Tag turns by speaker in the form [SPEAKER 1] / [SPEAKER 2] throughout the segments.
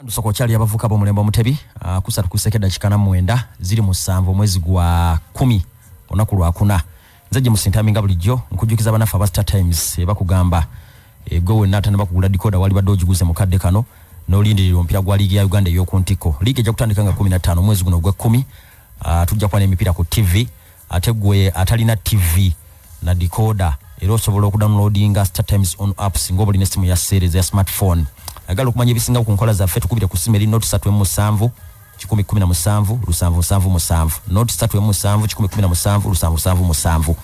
[SPEAKER 1] Soko chali abavuka bo mulembo mutebi kusatu kusekeda chikana mwenda ziri musanvu mwezi gwa 10 onaku lwa kuna nzaje musintaminga bulijjo nkujukiza banafa ba Star Times bakugamba gowe natana bakugula decoder wali badojiguze mukadde kano n'olindirira ompira gwa ligi ya Uganda yokuntiko ligi ejja kutandika nga 15 mwezi guno gwa 10 tujja kwa n'emipira ku TV ategwe atalina TV na decoder era osobola okudownloadinga Star Times on apps ngobuli nesimu ya series ya smartphone agalo kumanya ebisinga ku nkola za fetu kubira ku simu eri note 3 1017 lusanvu note 3 1017 lusanvu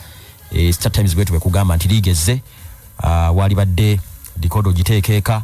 [SPEAKER 1] Star Times gwetu bekugamba nti ligeze wali badde decoder giteekeka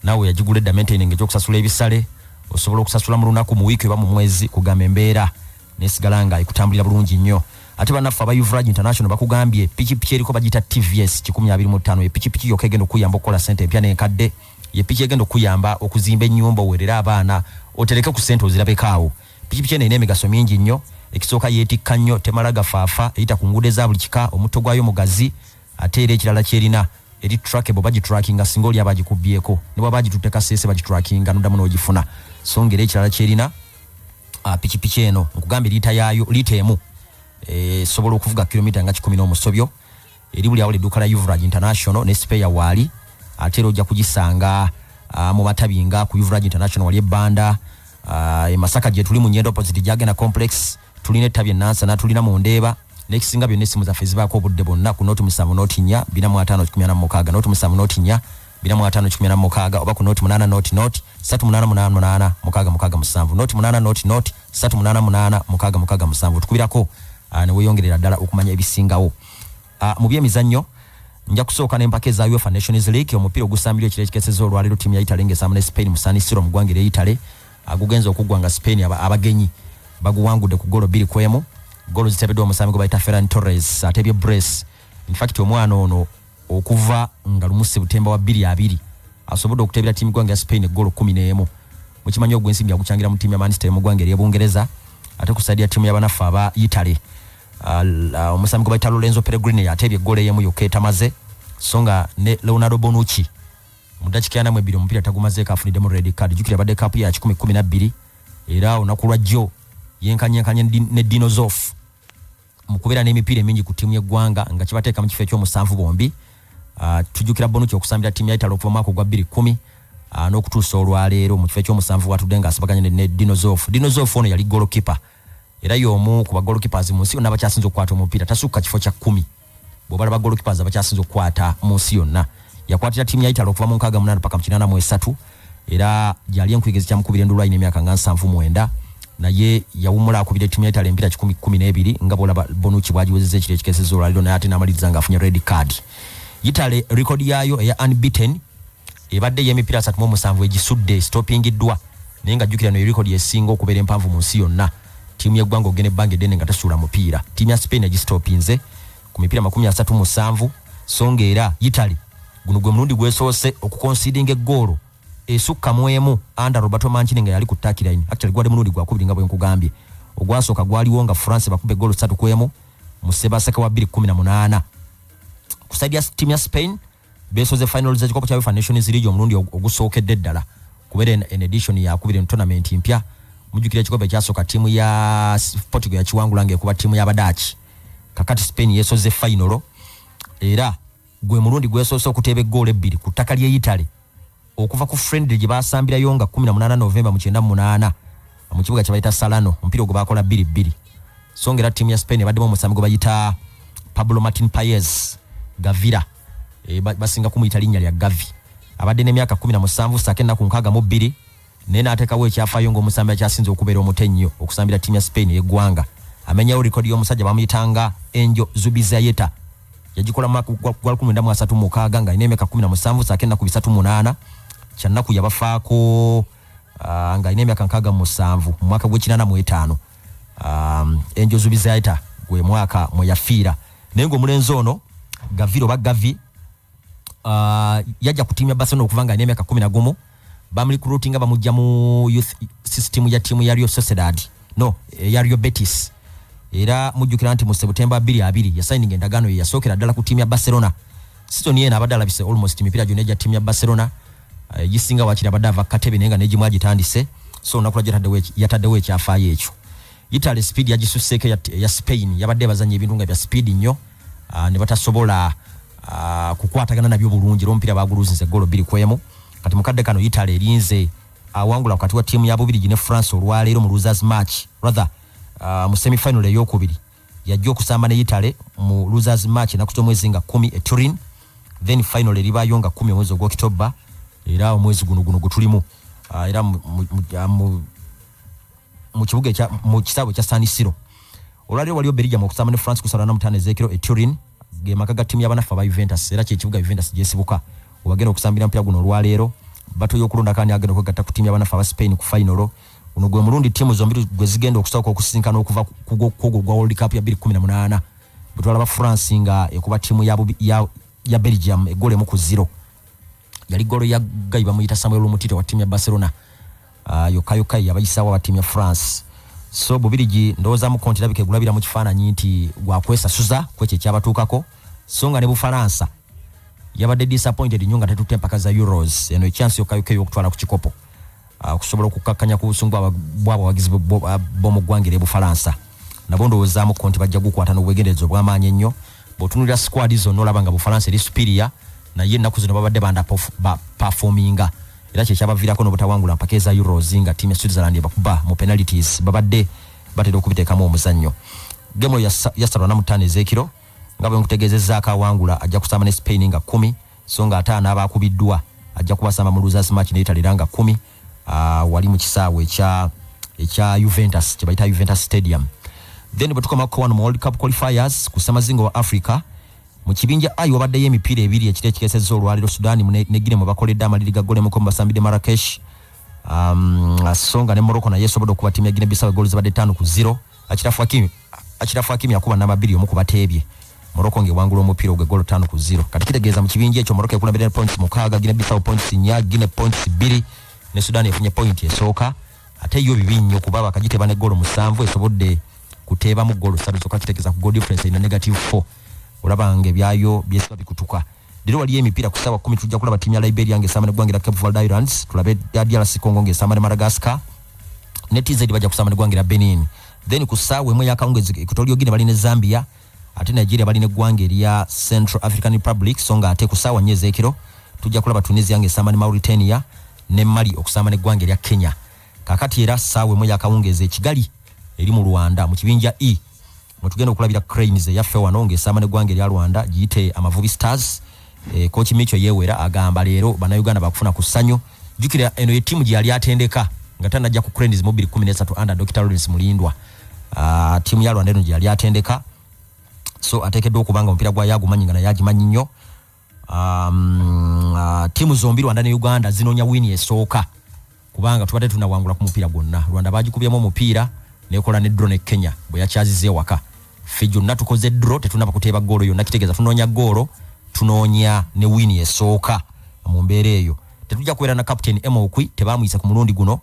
[SPEAKER 1] nawe yajiguleda maintaining ejokusasula ebisale osobola okusasula mu lunaku mu week eba mu mwezi kugamba embeera nesigalanga ikutambulira bulungi nnyo ate banafa ba Uvrage International bakugambye pichi eriko bagita TVS 125 pichi yokegendo kuyamba okola sente empya n'enkadde ye pichi egendo kuyamba okuzimba ennyumba owerera abaana otereke ku sente ozirabekaawo pichi ene emigaso mingi nnyo ekisooka yeetikka nnyo temalaga faafa eyita ku nguudo eza buli kika omutto gwayo mugazi ate era ekirala kyerina eri trackable bagitrackinga singa oli abagikubyeko ne bwaba bagitutteka seese bagitrackinga noddamu n'ogifuna so ngeri ekirala kyerina pichi eno nkugambye liita yaayo liita emu sobola okuvuga kilomita nga 10 n'omusobyo eri buli awo edduuka la Uvrage International ne spare waali ate era ojja kugisanga mu batabinga ku Uvrage International wali ebbanda Masaka gye tuli mu Nyendo opposite Jagena complex tulina ettabi Nansa na tulina mu Ndeeba nekisinga byonna essimu zaffe zibaako obudde bonna ku noti 7 noti 4 2586 noti 7 noti 4 2586 oba ku noti 8 noti 3888 667 noti 8 noti 3886 tukubirako ne weyongerera ddala okumanya ebisingawo mu byemizannyo nja kusooka n'empaka za UEFA Nations League omupiira ogusambirwa ekiro ekikesezo olwaleero ttiimu ya Italy ng'esamba ne Spain mu San Siro mu ggwanga Italy agugenza okuggwanga Spain abagenyi baguwangudde ku golo 2-1 golo ziteebeddwa omusambi gwe bayita Ferran Torres atebye brace in fact omwana ono okuva nga lumu Septemba wa 2020 asobodde okuteebera ttiimu ggwanga ya Spain golo 11 mukimanyi ogw'ensimbi aguchangira mu ttiimu ya Manchester mu ggwanga ery'Obungereza ate ku side ya ttiimu y'abanafu aba Italy omusambi gwe bayita Lorenzo Pellegrini atebye golo emu yokka etamaze songa ne Leonardo Bonucci mudakika mu 2 omupiira tagumaze kafunidde mu red card jukira badde cup ya 10-12 era onaku lwa jjo yenkanye ne Dinozof mukubera n'emipiira emingi ku ttiimu y'eggwanga nga kibateeka mu kifo eky'omusanvu bombi tujukira Bonucci okusambira ttiimu ya Italy okuva mu mwaka gwa 2010 n'okutuusa olwaleero mu kifo eky'omusanvu watudde nga asibaganye ne Dinozof ono yali goalkeeper era y'omu ku bagolokeepers mu nsi yonna abakyasinze okukwata omupiira tasukka kifo kya 10 bw'obala bagolokeepers abakyasinze okukwata mu nsi yonna yakwatira ttiimu ya Italy okuva mu 68 paka mu 83 era yali enkuyigezi kyamukubira endulu ayina emyaka nga 79 naye yawumula akubira ttiimu ya Italy empira 10-12 nga bw'olaba Bonucci bw'agiwezezza ekiro ekikesezo olwaleero naye ate n'amaliriza ng'afunye red card Italy record yaayo eya unbeaten ebadde y'emipiira 37 egisudde stoppingiddwa naye nga jjukira no record esinga okubeera empanvu mu nsi yonna ttiimu y'eggwanga ogenda ebbanga eddene nga tasuula mupiira ttiimu ya Spain yagistopinze ku mipiira 37 songa era Italy guno gwe mulundi gwesoose okukonsidinga eggoolo esukka mu emu under Roberto Mancini nga yali ku tackle line actually gwali mulundi gwakubiri nga bwe nkugambye ogwasooka gwaliwo nga France bakubba eggoolo 3-1 mu Sebaseka wa 2018 ku side ya ttiimu ya Spain beesoze finals z'ekikopo kya UEFA Nations League omulundi ogusookedde ddala kubeera en edition yakubiri mu tournament mpya mujukira ekikopo ekyasooka ttiimu ya Portugal yakiwangula ng'ekuba ttiimu y'Abadaachi kakati Spain yeesoze final era gwe mulundi gwesoose okuteeba eggoolo 2 ku ttaka ly'e Italy okuva ku friendly gye baasambirayo nga 18 Novemba mu 98 mu kibuga kye bayita Salano omupiira ogwe baakola 2-2 so ngera ttiimu ya Spain ebaddemu omusambi gwe bayita Pablo Martin Paez Gavira basinga kumuyita linnya lya Gavi abadde n'emyaka 17 saake ennaku 62 naye n'ateekawo ekyafaayo ng'omusambi akyasinze okubeera omutennyo okusambira ttiimu ya Spain y'eggwanga amenyawo likodi y'omusajja bamuyitanga Angel Zubizarreta yagikola mu gwa 1936 nga alina emyaka 17 saake ennaku 38 kyannaku yabafaako nga alina emyaka 67 mu mwaka gw'85 Angel Zubizarreta gwe mwaka mwe yafiira naye ng'omulenzi ono Gaviro ba Gavi yajja ku ttiimu ya Barcelona okuva nga alina emyaka 11 bamulicruitinga bamujja mu youth system ya ttiimu ya Real Sociedad ya Real Betis era mujjukira nti mu Septemba 2020 yasayininga endagaano ye yasookera ddala ku ttiimu ya Barcelona season yena abadde alabise almost emipiira gyonna egya ttiimu ya Barcelona gisinga wakira badava katebe nenga nejimu agitandise so nakula yatadewe ekyafayo ekyo. Italy speed yagisusseeko ya Spain yabadde bazanya ebintu nga bya speed nnyo ne batasobola kukwatagana nabyo bulungi lompira baguluzinze golo 2-1 kati mukadde kano Italy erinze awangula wakati wa timu ya Bubirigi ne France olwaleero mu losers match rather mu semi final ey'okubiri yajja okusamba ne Italy mu losers match nakuto mwezi nga 10 e Turin then final eribayo nga 10 mwezi gwa October era omwezi guno gutulimu era mu kibuga kya mu kisabo kya San Siro olwaleero waliyo Belgium mu kusamba ne France kusala na mutane zekiro e Turin ge makaga timu y'abanafa ba Juventus era kye kibuga Juventus gyesibuka obagenda okusambira mpya guno olwaleero bato yokulonda kani agenda okugatta ku timu y'abanafa ba Spain ku final uno gwe mulundi timu zombiri gwe zigenda okusooka okusinkana okuva ku gwa World Cup ya 2018 butwala ba France nga ekuba timu ya Belgium egole mu ku 0 yali golo ya gaiba muyita Samuel Umutito wa timu ya Barcelona yokayokai abayisawa wa timu ya France so Bubirigi ndoza mu konti labike gulabira mu kifaananyi nti gwakwesa suza kweche kyabatuukako so nga ne Bufaransa yabadde disappointed nnyo nga tetutte mpaka za Euros eno chance yokayokai okutwala ku kikopo kusobola okukakkanya ku busungu bwabo abagizi bomu gwangire Bufaransa nabo ndowooza mu konti bajja gukwata n'obwegenderezo bw'amaanyi ennyo bw'otunulira squad zo n'olaba nga Bufaransa eri superior naye ennaku zino babadde banda performinga era kyekyabaviraako n'obutawangula mpaka eza Euros nga timu ya Switzerland bakuba mu penalties babadde batera okubiteekamu omuzannyo gemo yasalwa na mutane ezekiro nga bwe nkutegeezezzaako awangula ajja kusamba ne Spain nga 10 so nga ataano abaakubiddwa ajja kubasamba mu losers match ne Italy nga 10 wali mu kisaawe ekya Juventus kye bayita Juventus Stadium then bwetukoma ku wano mu World Cup qualifiers ku Samazingo wa Africa mu kibinja ayi wabaddeyo emipiira ebiri ekire kikesezza olwaliro Sudan ne Guinea mu bakoledde amaliri ga gole mu Basambide Marrakesh asonga ne Morocco naye esobodde okuba timu ya Guinea Bissau goals zabadde 5-0 Achirafu Hakimi yakuba namba 2 omu ku bateebye Morocco ngewangula omupiira ogwe golo 5-0 kati kitegeeza mu kibinja ekyo Morocco ekulembera points 6 Guinea Bissau points 4 Guinea points 2 ne Sudan efunye point esooka ate yo bibinnyo kuba bakagiteba ne golo 7 esobodde kuteeba mu golo 3 soka kitegeeza ku goal difference ina -4 olabange byayo byesiba bikutuka diro wali emipiira ku sawa 10 tujja kulaba timu ya Liberia ngesamba ne gwangira Cape Verde Islands tulabe DRC Congo ngesamba ne Madagascar ne TZ bajja kusamba ne gwangira Benin then ku sawa emwe yakawungezi Equatorial Guinea bali ne Zambia ate Nigeria bali ne gwangira Central African Republic songa ate ku sawa nyeze ekiro tujja kulaba Tunisia ngesamba ne Mauritania ne Mali okusamba ne gwangira Kenya kakati era sawa emwe yakawungezi Kigali eri mu Rwanda mu kibinja E mutugenda okulabira Cranes yaffe wanonge esamba ne gwange lya Rwanda giyite Amavubi Stars coach Micho yewera agamba leero bana Uganda bakufuna ku ssanyu jukira eno timu gye yali atendeka nga tanajja ku Cranes mobile 13 under Dr. Lawrence Mulindwa timu ya Rwanda eno gye yali atendeka so atekeddwa okubanga omupiira gwa yagumanyi nga yagimanyi nnyo timu zombi Rwanda ne Uganda zinoonya wini esooka kubanga tubadde tunawangula ku mupiira gwonna Rwanda bagikubyemu omupiira nekola ne drone Kenya bwe yakyazize waka Fijo natukoze draw tetunaba kuteeba golo yonna kitegeeza tunoonya golo tunoonya ne wini esooka mu mbeera eyo tetujja kubeera na captain Emokwi tebamuyisa ku mulundi guno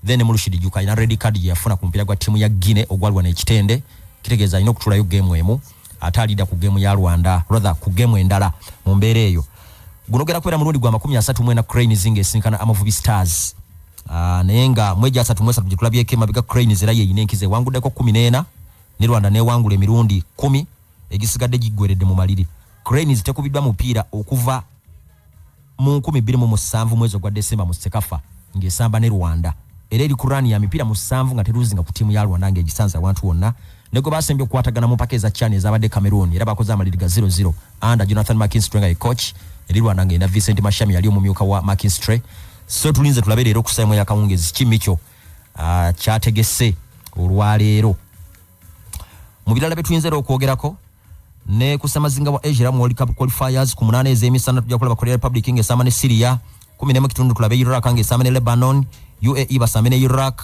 [SPEAKER 1] then Mulushidi Juka ina red card yafuna ku mpira gwa timu ya Guinea ogwalwa n'ekitende kitegeeza ino kutulayo game emu atalida ku game ya Rwanda rather ku game endala mu mbeera eyo guno gera kubeera mulundi gwa 33 na Cranes ngesinkana Amavubi Stars nenga mweja 3 tujitulabye kema biga Cranes era yeyine enkize wanguddeko 14 ne Rwanda ne wangula emirundi 10 egisigadde gigweredde mu maliri Cranes tekubiddwa mupiira okuva mu 2007 mwezi gwa Desemba mu Sekafa ngesamba ne Rwanda era eri kurani ya mipiira mu 7 nga teruzinga ku timu ya Rwanda ngejisanza abantu wonna nego basembye kwatagana mu pakeza chane zabadde Cameroon era bakoze amaliri ga 0-0 under Jonathan McKinstry nga coach eri Rwanda ngenda Vincent Mashami yali omumyuka wa McKinstry so tulinze tulabe leero kusayemo ya kawungezi Kimicho kyategese olwaleero mu birala betuyinze okwogerako ne kusamazinga wa Asia mu World Cup qualifiers ku 8 ezemisana tujja kulaba Korea Republic ngesamba ne Syria 10 mu kitundu tulabe Iraq ngesamba ne Lebanon UAE basamba ne Iraq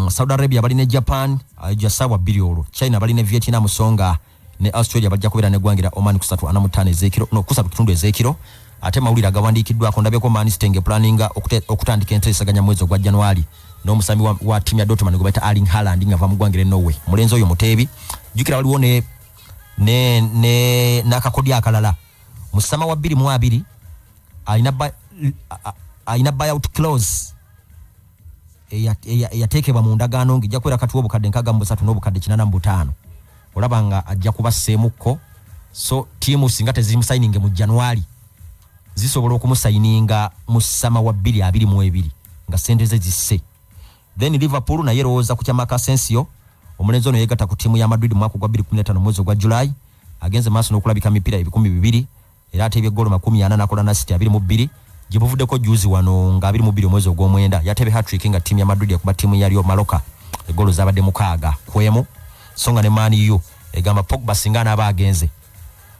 [SPEAKER 1] Saudi Arabia bali ne Japan jasawa biliolo China bali ne Vietnam songa ne Australia bajja kubeera ne gwangira Oman kusatu anamutane ezekiro no kusatu kitundu ezekiro ate mawulira gawandikiddwa ko ndabeko mani stenge planninga okutandika entesaganya mwezi gwa January no musami wa timu ya Dortmund ngo baita Erling Haaland ngava mu gwangire Norway mulenzo oyo mutebi jukira waliwo ne nakakodi akalala musama wa 2 alina aina buyout clause yatekebwa mu ndagaano ngijja kwera kati obukadde nkaga mu 3 n'obukadde 85 olabanga ajja kuba semuko so timu singa tezimu signing mu January zisobola okumusayininga mu sama wa 2022 nga sente ze zisse. Then Liverpool na yerowooza ku kyama Asensio omulenzi ono yegatta ku timu ya Madrid mwaka gwa 2015 mwezi gwa July agenze maaso n'okulabika mipira 200 era atebye golo 40 nakola na City 22 jibuvuddeko juzi wano nga 22 omwezi ogw'omwenda yatebe hat-trick nga timu ya Madrid yakuba timu ya Real Mallorca egolo zabadde mukaaga kwemu songa ne Man U egamba Pogba singana abagenze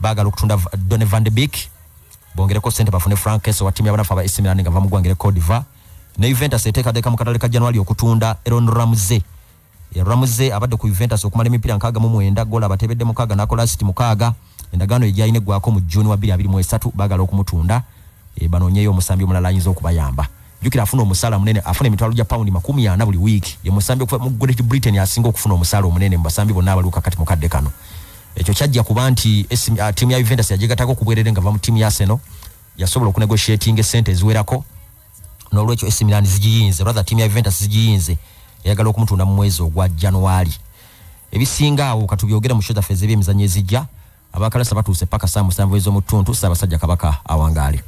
[SPEAKER 1] bagala okutunda Donny van de Beek bongereko sente bafune Frank Kessel wa timu ya banafa ba AC Milan nga bamugwangire Cote d'Ivoire ne Juventus eteekateeka mu katale ka January okutunda Aaron Ramsey. Ramsey abadde ku Juventus okumala emipira nkaaga mu mwenda gola abatebedde mukaaga nakola City mukaaga endagaano ejayine gwako mu June wa 2023 bagala okumutunda banonyeyo omusambi omulala ayinza okubayamba. Jukira afuna omusala munene afuna emitwalo gya pound 40 buli week ye musambi okuva mu Great Britain asinga okufuna omusala omunene mu basambi bonna abaluka kati mu kadde kano. Ekyo kyajja kuba nti timu ya Juventus yajegatako kubwerere nga va mu timu ya Arsenal yasobola okunegotiating sente eziwerako n'olwekyo AC Milan zigiyinze rather timu ya Juventus zigiyinze yagala okumutunda mu mwezi ogwa January. Ebisinga awo katubyogera mu shoda feze byemizanyo ezijja abakalasa batuuse paka saa 7 ez'omutuntu Ssaabasajja Kabaka awangaale.